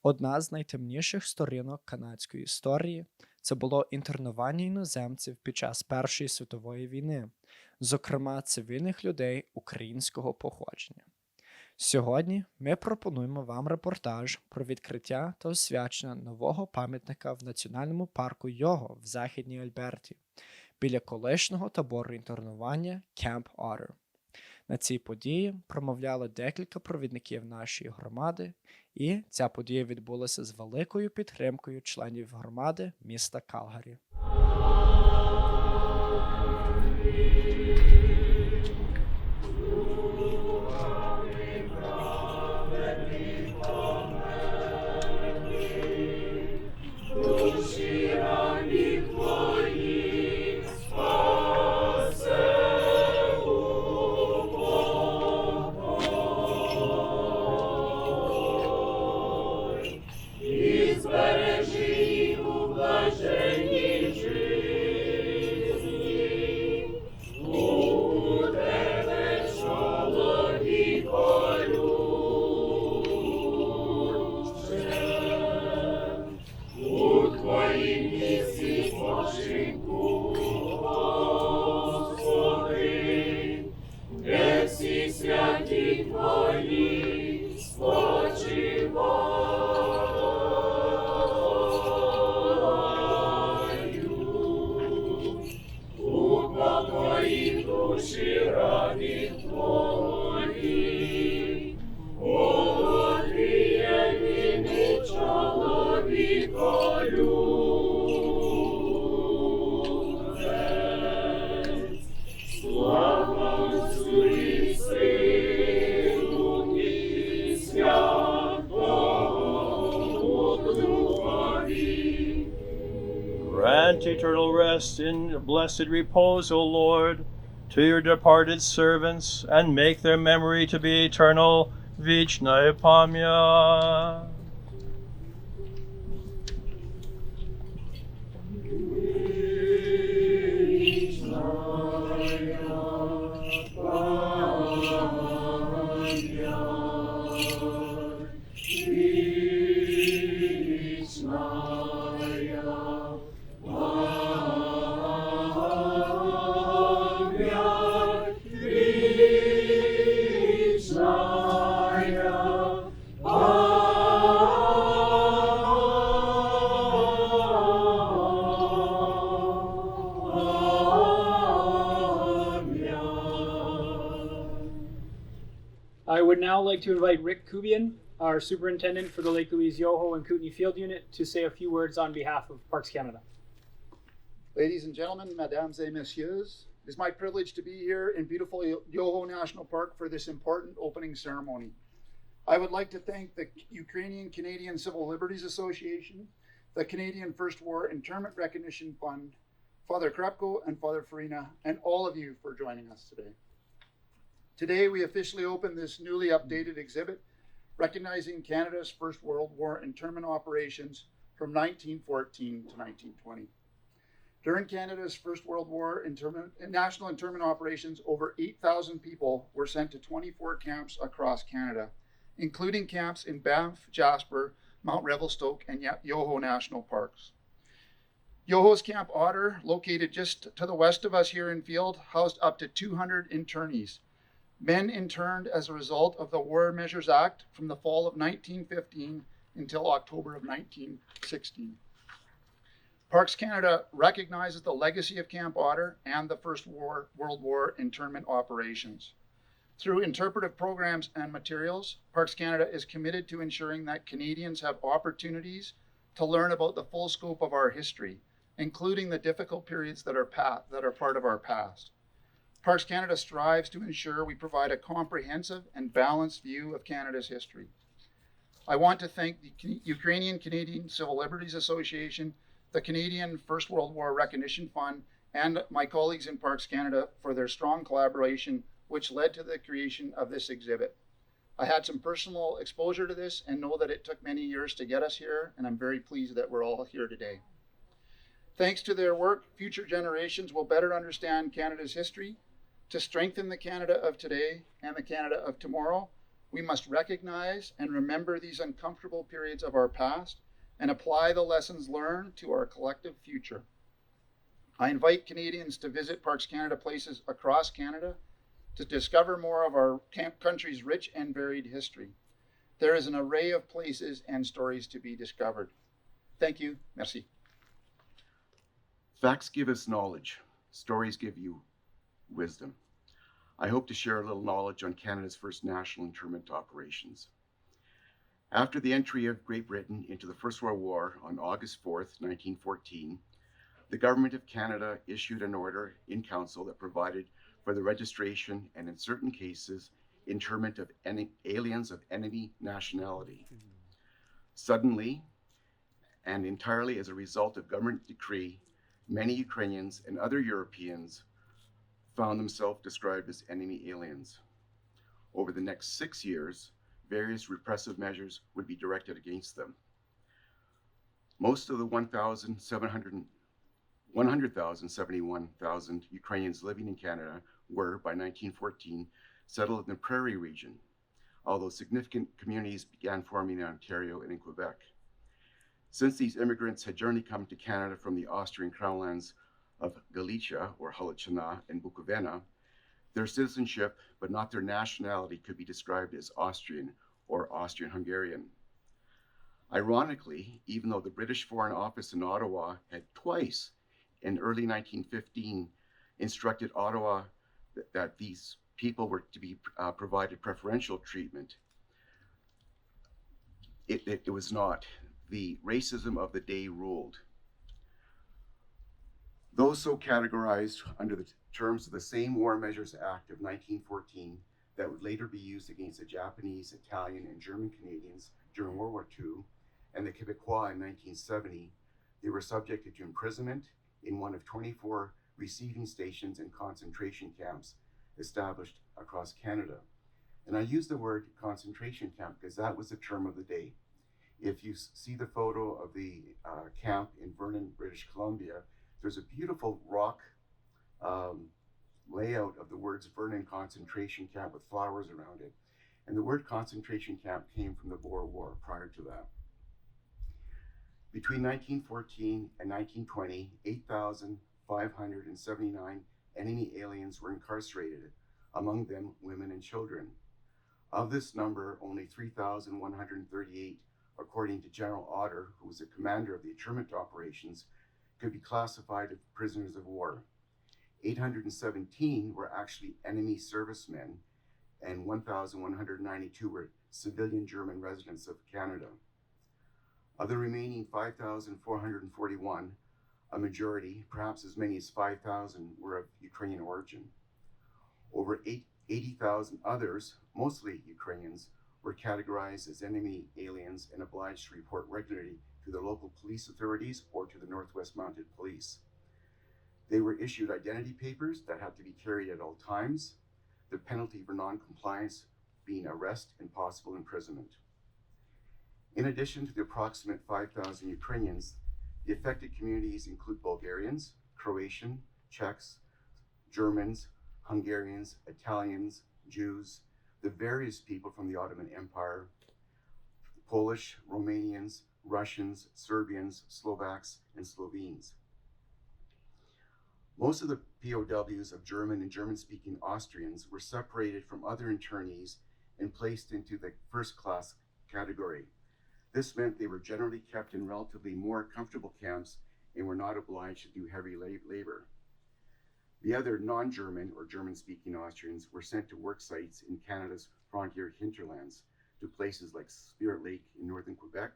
Одна з найтемніших сторінок канадської історії – це було інтернування іноземців під час Першої світової війни, зокрема цивільних людей українського походження. Сьогодні ми пропонуємо вам репортаж про відкриття та освячення нового пам'ятника в національному парку Його в Західній Альберті, біля колишнього табору інтернування Camp Otter. На цій події промовляли декілька провідників нашої громади, і ця подія відбулася з великою підтримкою членів громади міста Калгарі. Grant eternal rest in blessed repose, O Lord, to your departed servants, and make their memory to be eternal. Vічна пам'ять. I would now like to invite Rick Kubian, our superintendent for the Lake Louise Yoho and Kootenay Field Unit, to say a few words on behalf of Parks Canada. Ladies and gentlemen, mesdames et messieurs, it is my privilege to be here in beautiful Yoho National Park for this important opening ceremony. I would like to thank the Ukrainian Canadian Civil Liberties Association, the Canadian First War Internment Recognition Fund, Father Krepko and Father Farina, and all of you for joining us today. Today, we officially open this newly updated exhibit recognizing Canada's First World War internment operations from 1914 to 1920. During Canada's First World War national internment operations, over 8,000 people were sent to 24 camps across Canada, including camps in Banff, Jasper, Mount Revelstoke, and Yoho National Parks. Yoho's Camp Otter, located just to the west of us here in Field, housed up to 200 internees, men interned as a result of the War Measures Act from the fall of 1915 until October of 1916. Parks Canada recognizes the legacy of Camp Otter and the First World War internment operations. Through interpretive programs and materials, Parks Canada is committed to ensuring that Canadians have opportunities to learn about the full scope of our history, including the difficult periods that are part of our past. Parks Canada strives to ensure we provide a comprehensive and balanced view of Canada's history. I want to thank the Ukrainian Canadian Civil Liberties Association, the Canadian First World War Recognition Fund, and my colleagues in Parks Canada for their strong collaboration, which led to the creation of this exhibit. I had some personal exposure to this and know that it took many years to get us here, and I'm very pleased that we're all here today. Thanks to their work, future generations will better understand Canada's history. To strengthen the Canada of today and the Canada of tomorrow, We must recognize and remember these uncomfortable periods of our past and apply the lessons learned to our collective future. I invite Canadians to visit Parks Canada places across Canada to discover more of our country's rich and varied history. There is an array of places and stories to be discovered. Thank you. Merci. Facts give us knowledge. Stories give you wisdom. I hope to share a little knowledge on Canada's first national internment operations. After the entry of Great Britain into the First World War on August 4th, 1914, the Government of Canada issued an order in council that provided for the registration and, in certain cases, internment of aliens of enemy nationality. Suddenly, and entirely as a result of government decree, many Ukrainians and other Europeans found themselves described as enemy aliens. Over the next 6 years, various repressive measures would be directed against them. Most of the 171,000 Ukrainians living in Canada were, by 1914, settled in the prairie region, although significant communities began forming in Ontario and in Quebec. Since these immigrants had generally come to Canada from the Austrian crown lands of Galicia, or Halachina, and Bukovina, their citizenship, but not their nationality, could be described as Austrian or Austrian-Hungarian. Ironically, even though the British Foreign Office in Ottawa had twice in early 1915 instructed Ottawa that these people were to be provided preferential treatment, it was not. The racism of the day ruled. Those so categorized under the terms of the same War Measures Act of 1914 that would later be used against the Japanese, Italian, and German Canadians during World War II, and the Quebecois in 1970, they were subjected to imprisonment in one of 24 receiving stations and concentration camps established across Canada. And I use the word concentration camp because that was the term of the day. If you see the photo of the camp in Vernon, British Columbia, there's a beautiful rock layout of the words Vernon Concentration Camp with flowers around it. And the word concentration camp came from the Boer War prior to that. Between 1914 and 1920, 8,579 enemy aliens were incarcerated, among them women and children. Of this number, only 3,138, according to General Otter, who was the commander of the internment operations, could be classified as prisoners of war. 817 were actually enemy servicemen, and 1,192 were civilian German residents of Canada. Of the remaining 5,441, a majority, perhaps as many as 5,000, were of Ukrainian origin. Over 80,000 others, mostly Ukrainians, were categorized as enemy aliens and obliged to report regularly to their local police authorities or to the Northwest Mounted Police. They were issued identity papers that had to be carried at all times, the penalty for non-compliance being arrest and possible imprisonment. In addition to the approximate 5,000 Ukrainians, the affected communities include Bulgarians, Croatian, Czechs, Germans, Hungarians, Italians, Jews, the various people from the Ottoman Empire, Polish, Romanians, Russians, Serbians, Slovaks, and Slovenes. Most of the POWs of German and German-speaking Austrians were separated from other internees and placed into the first-class category. This meant they were generally kept in relatively more comfortable camps and were not obliged to do heavy labor. The other non-German or German-speaking Austrians were sent to work sites in Canada's frontier hinterlands, to places like Spirit Lake in northern Quebec,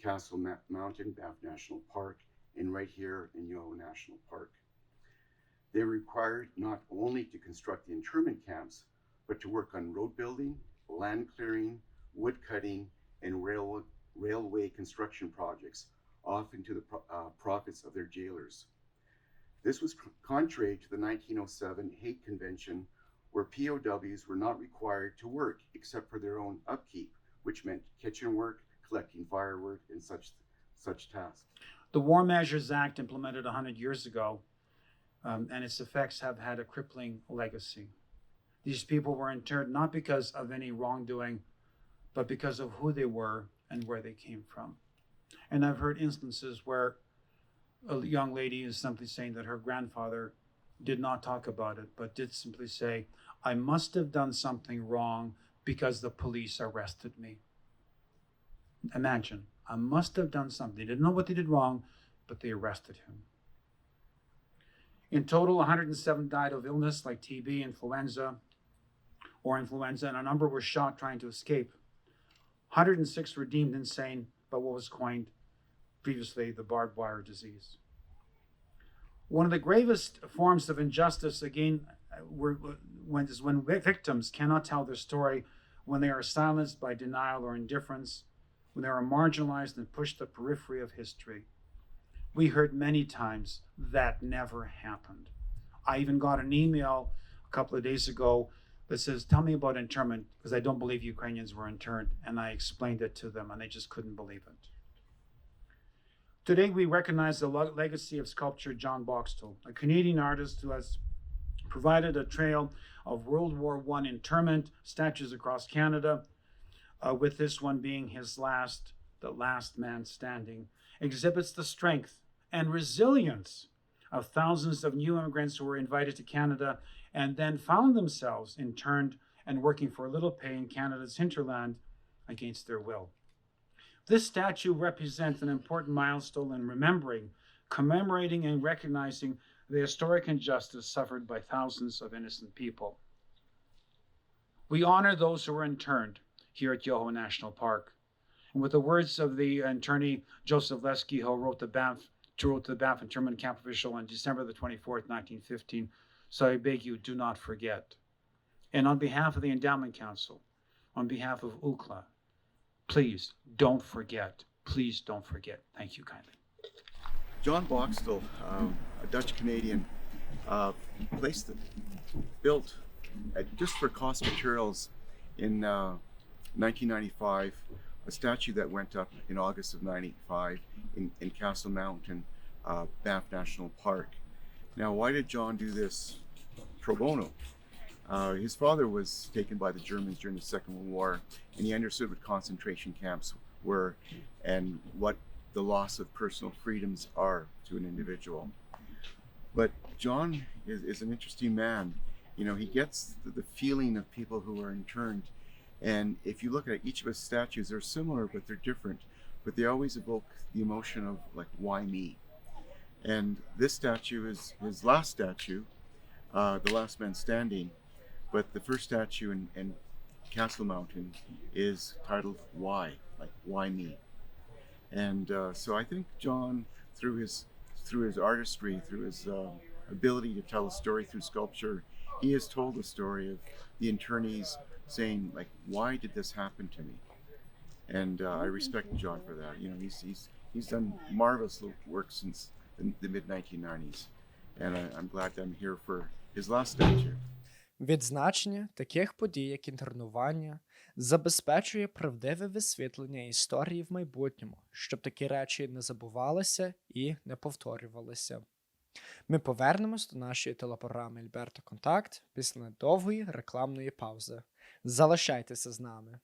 Castle Mountain, Banff National Park, and right here in Yoho National Park. They were required not only to construct the internment camps, but to work on road building, land clearing, wood cutting, and railway construction projects, often to the profits of their jailers. This was contrary to the 1907 Hague Convention, where POWs were not required to work except for their own upkeep, which meant kitchen work, collecting firewood, and such tasks. The War Measures Act, implemented 100 years ago, and its effects have had a crippling legacy. These people were interned not because of any wrongdoing, but because of who they were and where they came from. And I've heard instances where a young lady is simply saying that her grandfather did not talk about it, but did simply say, I must have done something wrong because the police arrested me. Imagine, I must have done something. They didn't know what they did wrong, but they arrested him. In total, 107 died of illness like TB, influenza, and a number were shot trying to escape. 106 were deemed insane by what was coined previously the barbed wire disease. One of the gravest forms of injustice, again, is when victims cannot tell their story, when they are silenced by denial or indifference, when they are marginalized and pushed to the periphery of history. We heard many times that never happened. I even got an email a couple of days ago that says, tell me about internment, because I don't believe Ukrainians were interned. And I explained it to them, and they just couldn't believe it. Today, we recognize the legacy of sculptor John Boxtel, a Canadian artist who has provided a trail of World War I internment statues across Canada, with this one being his the last man standing, exhibits the strength and resilience of thousands of new immigrants who were invited to Canada and then found themselves interned and working for little pay in Canada's hinterland against their will. This statue represents an important milestone in remembering, commemorating, and recognizing the historic injustice suffered by thousands of innocent people. We honor those who were interned here at Yoho National Park. And with the words of the internee Joseph Lesky, who wrote the Banff internment camp official on December the 24th, 1915, so I beg you, do not forget. And on behalf of the Endowment Council, on behalf of UCLA, please don't forget. Please don't forget. Thank you kindly. John Boxtel, a Dutch-Canadian, built just for cost materials in 1995, a statue that went up in August of 95 in Castle Mountain, Banff National Park. Now, why did John do this pro bono? His father was taken by the Germans during the Second World War, and he understood what concentration camps were and what the loss of personal freedoms are to an individual. But John is an interesting man. You know, he gets the feeling of people who are interned. And if you look at each of his statues, they're similar, but they're different. But they always evoke the emotion of, like, why me? And this statue is his last statue, the last man standing. But the first statue in Castle Mountain is titled Why? Like, why me? And so I think John, through his artistry, through his ability to tell a story through sculpture, he has told the story of the internees saying, like, why did this happen to me? And I respect John for that. You know, he's done marvelous work since the mid-1990s, and I'm glad that I'm here for his last statue. Відзначення таких подій, як інтернування, забезпечує правдиве висвітлення історії в майбутньому, щоб такі речі не забувалися і не повторювалися. Ми повернемось до нашої телепрограми Alberta Kontakt після недовгої рекламної паузи. Залишайтеся з нами.